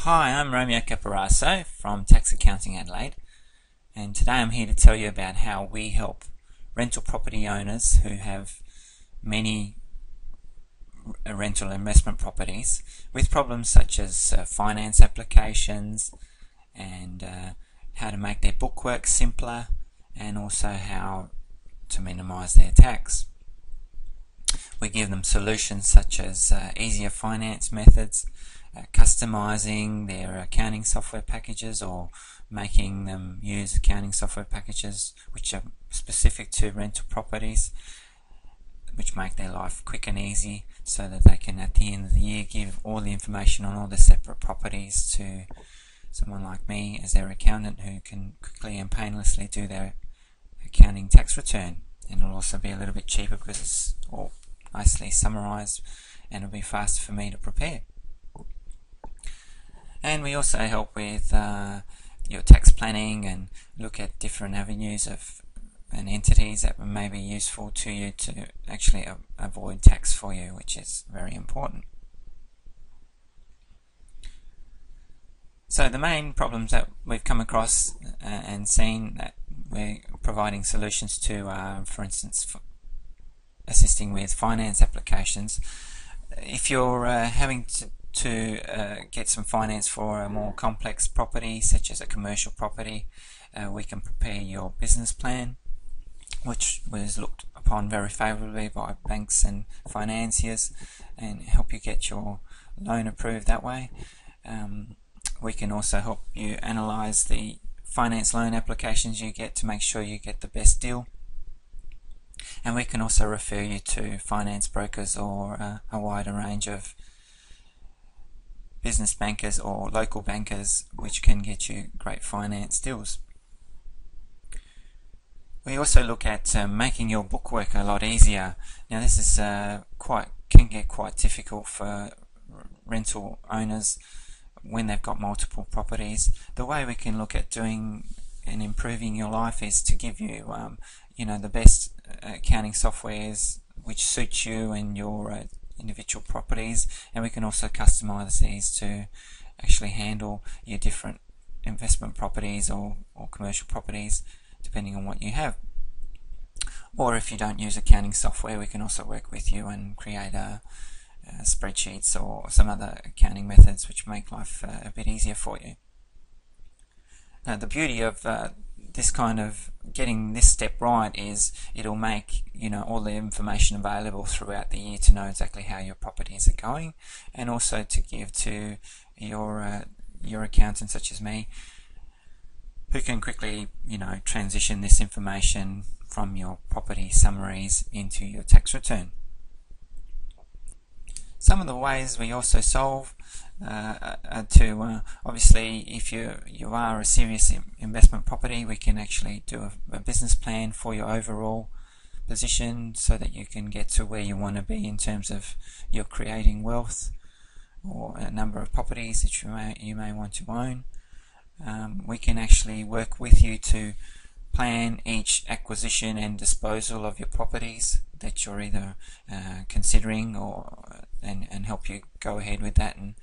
Hi, I'm Romeo Caparasso from Tax Accounting Adelaide, and today I'm here to tell you about how we help rental property owners who have many rental investment properties with problems such as finance applications and how to make their bookwork simpler, and also how to minimise their tax. We give them solutions such as easier finance methods, customizing their accounting software packages, or making them use accounting software packages which are specific to rental properties, which make their life quick and easy, so that they can at the end of the year give all the information on all the separate properties to someone like me as their accountant, who can quickly and painlessly do their accounting tax return. And it'll also be a little bit cheaper because it's all nicely summarized and it'll be faster for me to prepare. And we also help with your tax planning and look at different avenues of and entities that may be useful to you to actually avoid tax for you, which is very important. So the main problems that we've come across and seen that we're providing solutions to are, for instance, assisting with finance applications. If you're having to get some finance for a more complex property, such as a commercial property, we can prepare your business plan, which was looked upon very favourably by banks and financiers, and help you get your loan approved that way. We can also help you analyse the finance loan applications you get to make sure you get the best deal. And we can also refer you to finance brokers or a wider range of business bankers or local bankers, which can get you great finance deals. We also look at making your bookwork a lot easier. Now this is can get quite difficult for rental owners when they've got multiple properties. The way we can look at doing and improving your life is to give you the best accounting softwares which suit you and your individual properties, and we can also customize these to actually handle your different investment properties or commercial properties depending on what you have. Or if you don't use accounting software, we can also work with you and create spreadsheets or some other accounting methods which make life a bit easier for you. The beauty of this kind of getting this step right is it'll make all the information available throughout the year to know exactly how your properties are going, and also to give to your accountant such as me, who can quickly transition this information from your property summaries into your tax return. Some of the ways we also solve obviously, if you are a serious investment property, we can actually do a business plan for your overall position so that you can get to where you want to be in terms of your creating wealth or a number of properties that you may want to own. We can actually work with you to plan each acquisition and disposal of your properties that you're either considering and help you go ahead with that and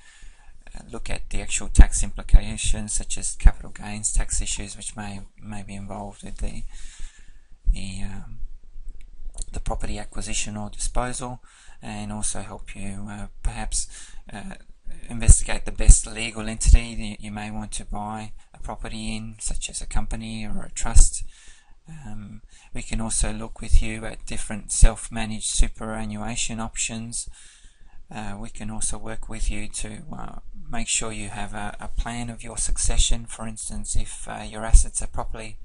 look at the actual tax implications, such as capital gains tax issues which may be involved with the property acquisition or disposal, and also help you perhaps investigate the best legal entity that you may want to buy a property in, such as a company or a trust. We can also look with you at different self-managed superannuation options. We can also work with you to make sure you have a plan of your succession. For instance, if your assets are properly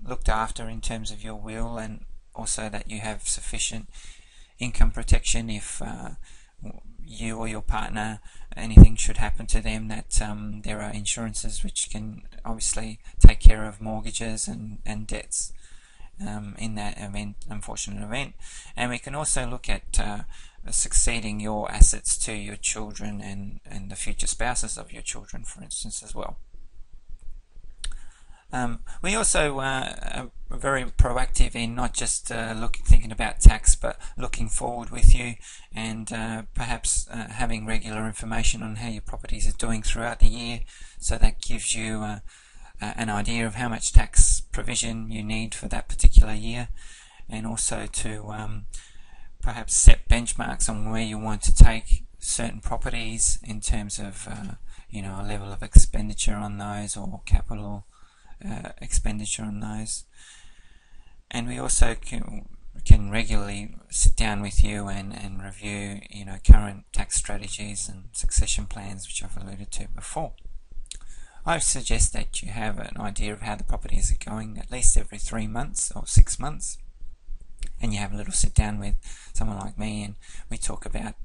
looked after in terms of your will, and also that you have sufficient income protection if you or your partner, anything should happen to them, that there are insurances which can obviously take care of mortgages and debts in that unfortunate event. And we can also look at succeeding your assets to your children and the future spouses of your children, for instance, as well. We also are very proactive in not just thinking about tax, but looking forward with you, and perhaps having regular information on how your properties are doing throughout the year, so that gives you an idea of how much tax provision you need for that particular year, and also to perhaps set benchmarks on where you want to take certain properties in terms of a level of expenditure on those, or capital expenditure on those. And we also can regularly sit down with you and review current tax strategies and succession plans, which I've alluded to before. I suggest that you have an idea of how the properties are going at least every 3 months or 6 months, and you have a little sit down with someone like me, and we talk about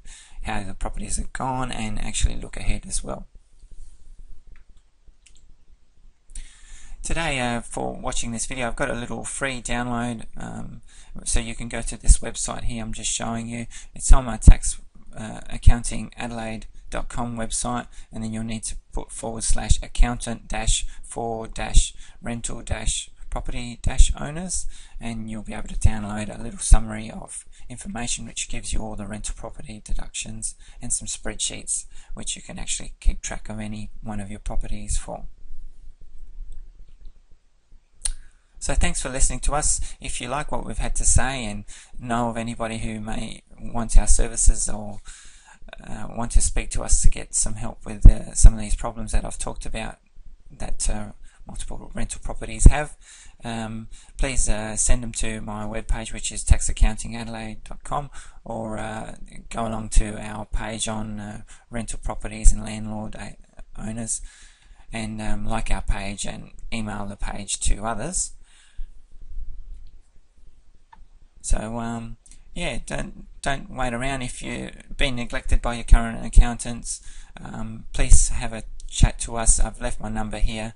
how the properties have gone and actually look ahead as well. Today, for watching this video, I've got a little free download, so you can go to this website here I'm just showing you. It's on my tax accounting Adelaide.com website, and then you'll need to put /accountant-for-rental-property-owners, and you'll be able to download a little summary of information which gives you all the rental property deductions, and some spreadsheets which you can actually keep track of any one of your properties for. So thanks for listening to us. If you like what we've had to say and know of anybody who may want our services, or want to speak to us to get some help with some of these problems that I've talked about that multiple rental properties have, please send them to my webpage, which is taxaccountingadelaide.com, or go along to our page on rental properties and landlord owners, and like our page and email the page to others. So yeah, don't wait around. If you've been neglected by your current accountants, please have a chat to us. I've left my number here.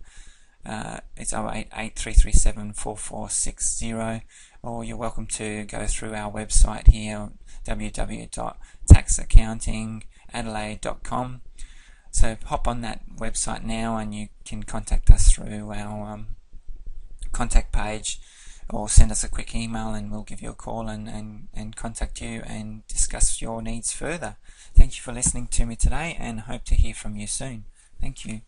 It's 088 337 4460, or you're welcome to go through our website here, www.taxaccountingadelaide.com. So hop on that website now, and you can contact us through our contact page, or send us a quick email, and we'll give you a call and contact you and discuss your needs further. Thank you for listening to me today, and hope to hear from you soon. Thank you.